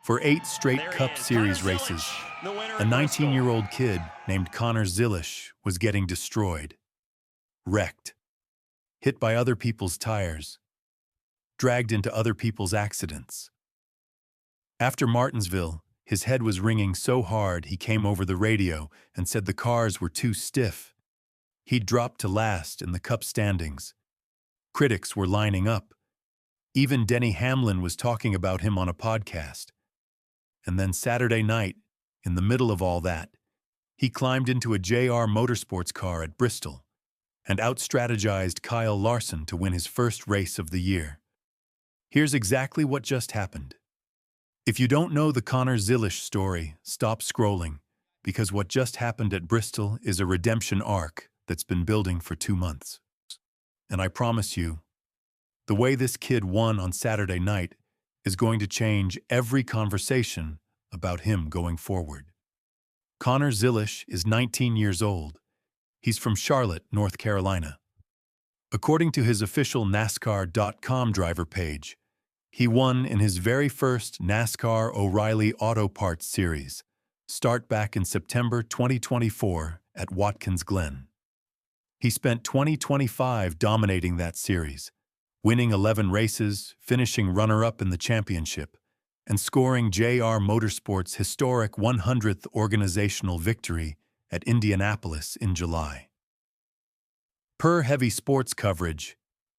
For 8 straight Cup Series races, a 19-year-old kid named Connor Zilisch was getting destroyed, wrecked, hit by other people's tires, dragged into other people's accidents. After Martinsville, his head was ringing so hard he came over the radio and said the cars were too stiff. He'd dropped to last in the Cup standings. Critics were lining up. Even Denny Hamlin was talking about him on a podcast. And then Saturday night, in the middle of all that, he climbed into a JR Motorsports car at Bristol and outstrategized Kyle Larson to win his first race of the year. Here's exactly what just happened. If you don't know the Connor Zilisch story, stop scrolling, because what just happened at Bristol is a redemption arc that's been building for 2 months. And I promise you, the way this kid won on Saturday night is going to change every conversation about him going forward. Connor Zilisch is 19 years old. He's from Charlotte, North Carolina. According to his official NASCAR.com driver page, he won in his very first NASCAR O'Reilly Auto Parts Series, start back in September 2024 at Watkins Glen. He spent 2025 dominating that series, winning 11 races, finishing runner-up in the championship, and scoring JR Motorsports' historic 100th organizational victory at Indianapolis in July. Per heavy sports coverage,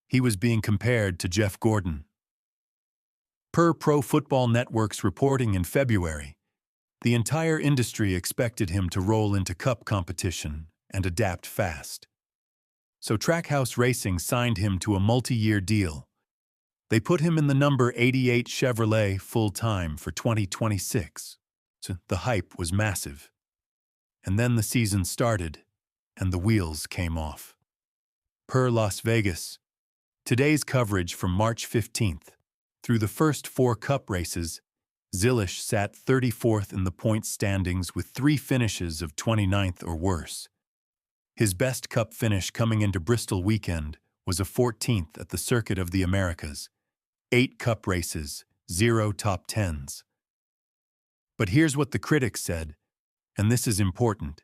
he was being compared to Jeff Gordon. Per Pro Football Network's reporting in February, the entire industry expected him to roll into Cup competition and adapt fast. So Trackhouse Racing signed him to a multi-year deal. They put him in the number 88 Chevrolet full-time for 2026. So the hype was massive. And then the season started, and the wheels came off. Per Las Vegas, today's coverage from March 15th. Through the first 4 Cup races, Zilisch sat 34th in the points standings with 3 finishes of 29th or worse. His best Cup finish coming into Bristol weekend was a 14th at the Circuit of the Americas. 8 Cup races, 0 top 10s. But here's what the critics said, and this is important,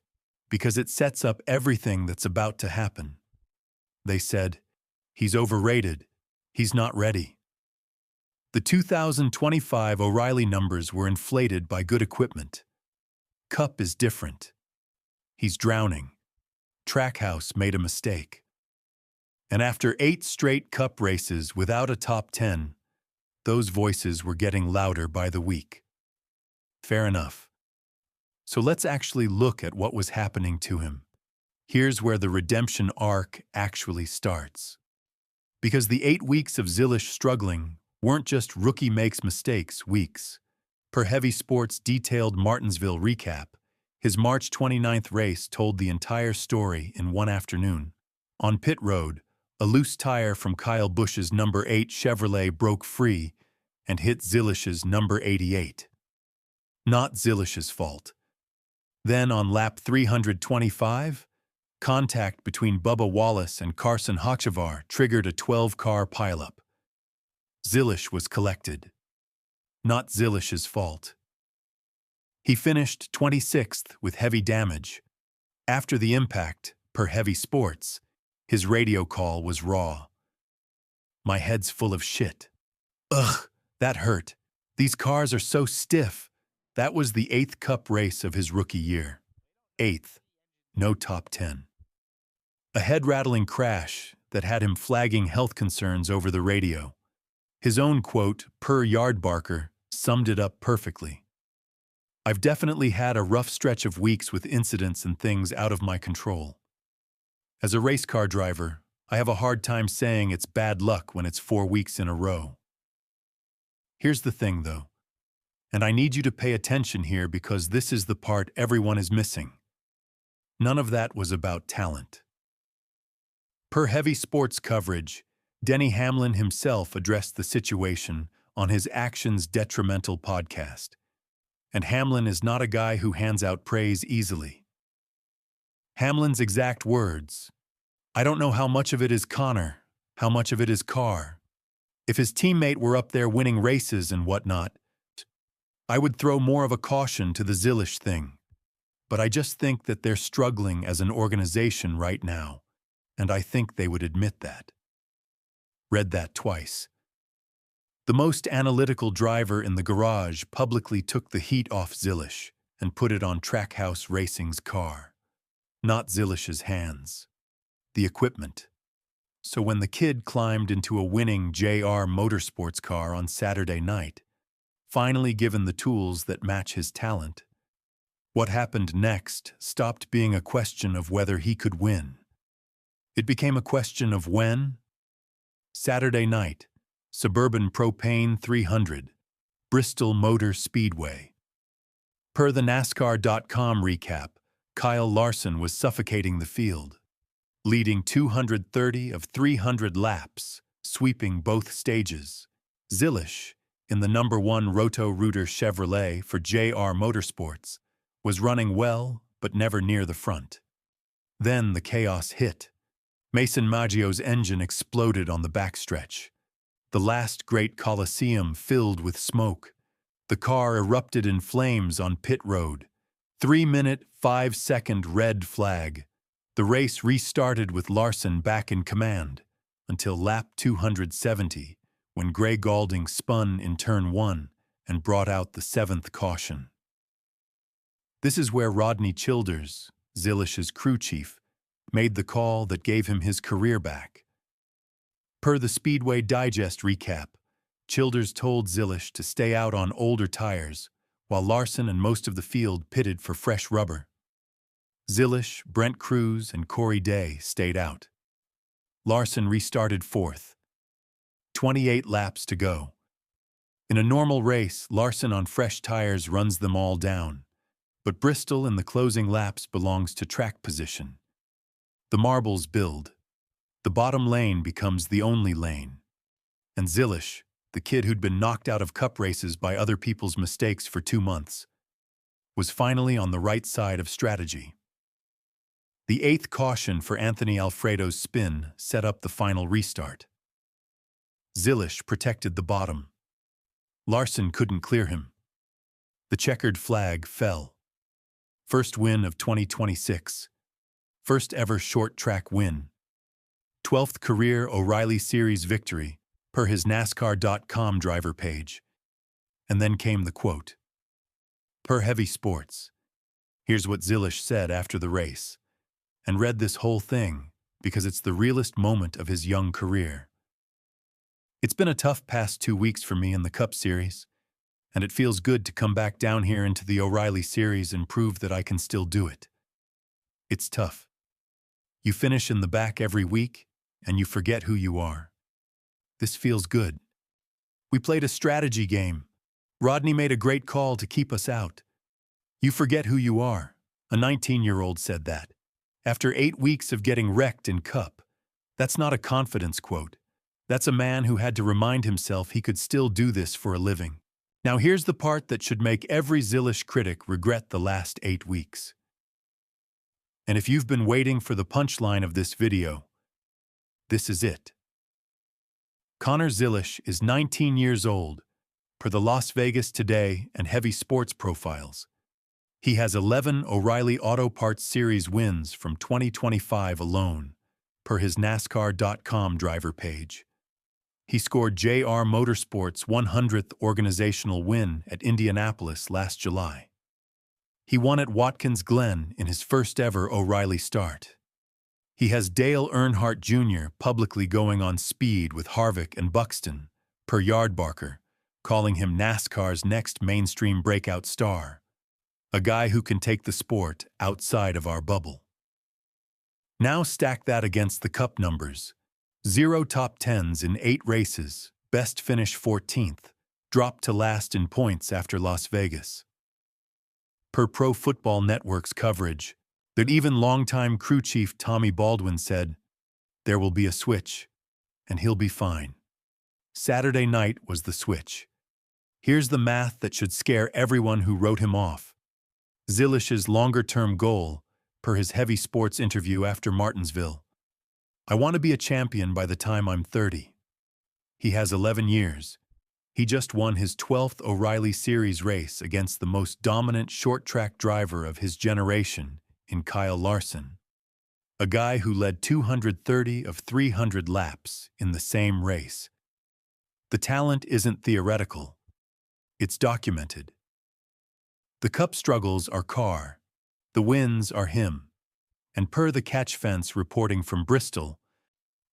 because it sets up everything that's about to happen. They said, he's overrated, he's not ready. The 2025 O'Reilly numbers were inflated by good equipment. Cup is different. He's drowning. Trackhouse made a mistake. And after 8 straight Cup races without a top 10, those voices were getting louder by the week. Fair enough. So let's actually look at what was happening to him. Here's where the redemption arc actually starts. Because the 8 weeks of Zilisch struggling weren't just rookie makes mistakes weeks. Per Heavy Sports' detailed Martinsville recap, his March 29th race told the entire story in one afternoon. On pit road, a loose tire from Kyle Busch's number 8 Chevrolet broke free and hit Zilisch's number 88. Not Zilisch's fault. Then on lap 325, contact between Bubba Wallace and Carson Hocevar triggered a 12-car pileup. Zilisch was collected. Not Zilisch's fault. He finished 26th with heavy damage. After the impact, per Heavy Sports, his radio call was raw. "My head's full of shit. Ugh, that hurt. These cars are so stiff." That was the 8th Cup race of his rookie year. 8th. No top 10. A head-rattling crash that had him flagging health concerns over the radio. His own quote, per Yardbarker, summed it up perfectly. "I've definitely had a rough stretch of weeks with incidents and things out of my control. As a race car driver, I have a hard time saying it's bad luck when it's 4 weeks in a row." Here's the thing, though, and I need you to pay attention here because this is the part everyone is missing. None of that was about talent. Per Heavy Sports coverage, Denny Hamlin himself addressed the situation on his Actions Detrimental podcast. And Hamlin is not a guy who hands out praise easily. Hamlin's exact words, "I don't know how much of it is Connor, how much of it is Carr. If his teammate were up there winning races and whatnot, I would throw more of a caution to the Zilisch thing, but I just think that they're struggling as an organization right now, and I think they would admit that. Read that twice. The most analytical driver in the garage publicly took the heat off Zilisch and put it on Trackhouse Racing's car. Not Zilisch's hands. The equipment. So when the kid climbed into a winning JR Motorsports car on Saturday night, finally given the tools that match his talent, what happened next stopped being a question of whether he could win. It became a question of when. Saturday night, Suburban Propane 300, Bristol Motor Speedway. Per the NASCAR.com recap, Kyle Larson was suffocating the field, leading 230 of 300 laps, sweeping both stages. Zilisch, in the number 1 Roto-Rooter Chevrolet for JR Motorsports, was running well but never near the front. Then the chaos hit. Mason Maggio's engine exploded on the backstretch. The Last Great Colosseum filled with smoke. The car erupted in flames on pit road. 3-minute, 5-second red flag. The race restarted with Larson back in command until lap 270, when Gray Gaulding spun in turn 1 and brought out the 7th caution. This is where Rodney Childers, Zilisch's crew chief, made the call that gave him his career back. Per the Speedway Digest recap, Childers told Zilisch to stay out on older tires, while Larson and most of the field pitted for fresh rubber. Zilisch, Brent Cruz, and Corey Day stayed out. Larson restarted 4th. 28 laps to go. In a normal race, Larson on fresh tires runs them all down, but Bristol in the closing laps belongs to track position. The marbles build. The bottom lane becomes the only lane. And Zilisch, the kid who'd been knocked out of cup races by other people's mistakes for 2 months, was finally on the right side of strategy. The 8th caution for Anthony Alfredo's spin set up the final restart. Zilisch protected the bottom. Larson couldn't clear him. The checkered flag fell. First win of 2026. First ever short track win. 12th career O'Reilly Series victory, per his NASCAR.com driver page. And then came the quote. Per Heavy Sports. Here's what Zilisch said after the race. And read this whole thing because it's the realest moment of his young career. It's been a tough past 2 weeks for me in the Cup Series, and it feels good to come back down here into the O'Reilly Series and prove that I can still do it. It's tough. You finish in the back every week, and you forget who you are. This feels good. We played a strategy game. Rodney made a great call to keep us out. You forget who you are. A 19-year-old said that. After 8 weeks of getting wrecked in Cup. That's not a confidence quote. That's a man who had to remind himself he could still do this for a living. Now here's the part that should make every Zilisch critic regret the last 8 weeks. And if you've been waiting for the punchline of this video, this is it. Connor Zilisch is 19 years old, per the Las Vegas Today and Heavy Sports profiles. He has 11 O'Reilly Auto Parts Series wins from 2025 alone, per his NASCAR.com driver page. He scored JR Motorsports' 100th organizational win at Indianapolis last July. He won at Watkins Glen in his first ever O'Reilly start. He has Dale Earnhardt Jr. publicly going on speed with Harvick and Buxton, per Yardbarker, calling him NASCAR's next mainstream breakout star, a guy who can take the sport outside of our bubble. Now stack that against the Cup numbers. 0 top 10s in 8 races, best finish 14th, dropped to last in points after Las Vegas. Per Pro Football Network's coverage, that even longtime crew chief Tommy Baldwin said, there will be a switch, and he'll be fine. Saturday night was the switch. Here's the math that should scare everyone who wrote him off. Zilisch's longer-term goal, per his Heavy Sports interview after Martinsville. I want to be a champion by the time I'm 30. He has 11 years. He just won his 12th O'Reilly Series race against the most dominant short-track driver of his generation in Kyle Larson, a guy who led 230 of 300 laps in the same race. The talent isn't theoretical. It's documented. The Cup struggles are Carr. The wins are him. And per the catch fence reporting from Bristol,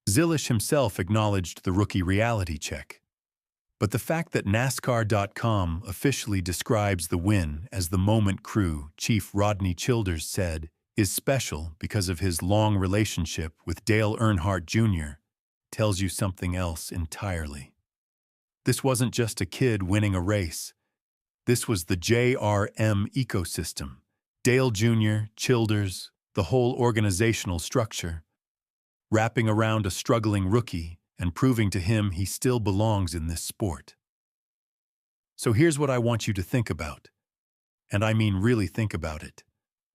Zilisch himself acknowledged the rookie reality check. But the fact that NASCAR.com officially describes the win as the moment crew chief Rodney Childers said is special because of his long relationship with Dale Earnhardt Jr. tells you something else entirely. This wasn't just a kid winning a race. This was the JRM ecosystem. Dale Jr., Childers, the whole organizational structure, wrapping around a struggling rookie and proving to him he still belongs in this sport. So here's what I want you to think about. And I mean really think about it.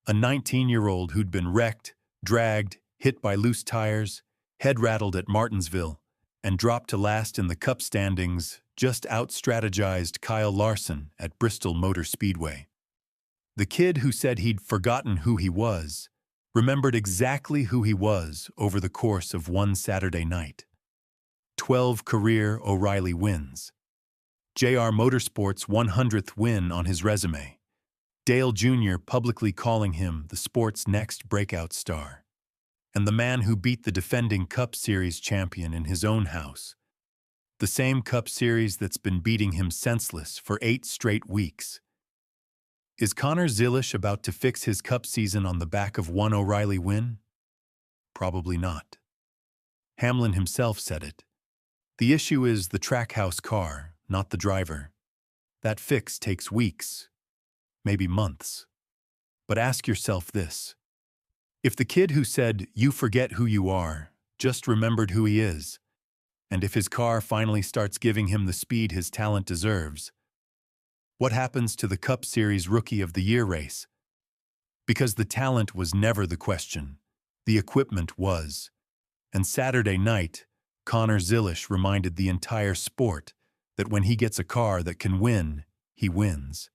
A 19-year-old who'd been wrecked, dragged, hit by loose tires, head rattled at Martinsville, and dropped to last in the Cup standings just out-strategized Kyle Larson at Bristol Motor Speedway. The kid who said he'd forgotten who he was remembered exactly who he was over the course of one Saturday night. 12 career O'Reilly wins. JR Motorsports' 100th win on his resume. Dale Jr. publicly calling him the sport's next breakout star. And the man who beat the defending Cup Series champion in his own house. The same Cup Series that's been beating him senseless for 8 straight weeks. Is Connor Zilisch about to fix his Cup season on the back of one O'Reilly win? Probably not. Hamlin himself said it. The issue is the trackhouse car, not the driver. That fix takes weeks, maybe months. But ask yourself this. If the kid who said, "You forget who you are," just remembered who he is, and if his car finally starts giving him the speed his talent deserves, what happens to the Cup Series Rookie of the Year race? Because the talent was never the question. The equipment was. And Saturday night, Connor Zilisch reminded the entire sport that when he gets a car that can win, he wins.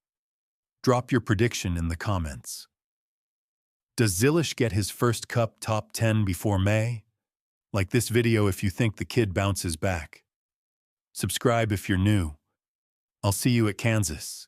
Drop your prediction in the comments. Does Zilisch get his first Cup top 10 before May? Like this video if you think the kid bounces back. Subscribe if you're new. I'll see you at Kansas.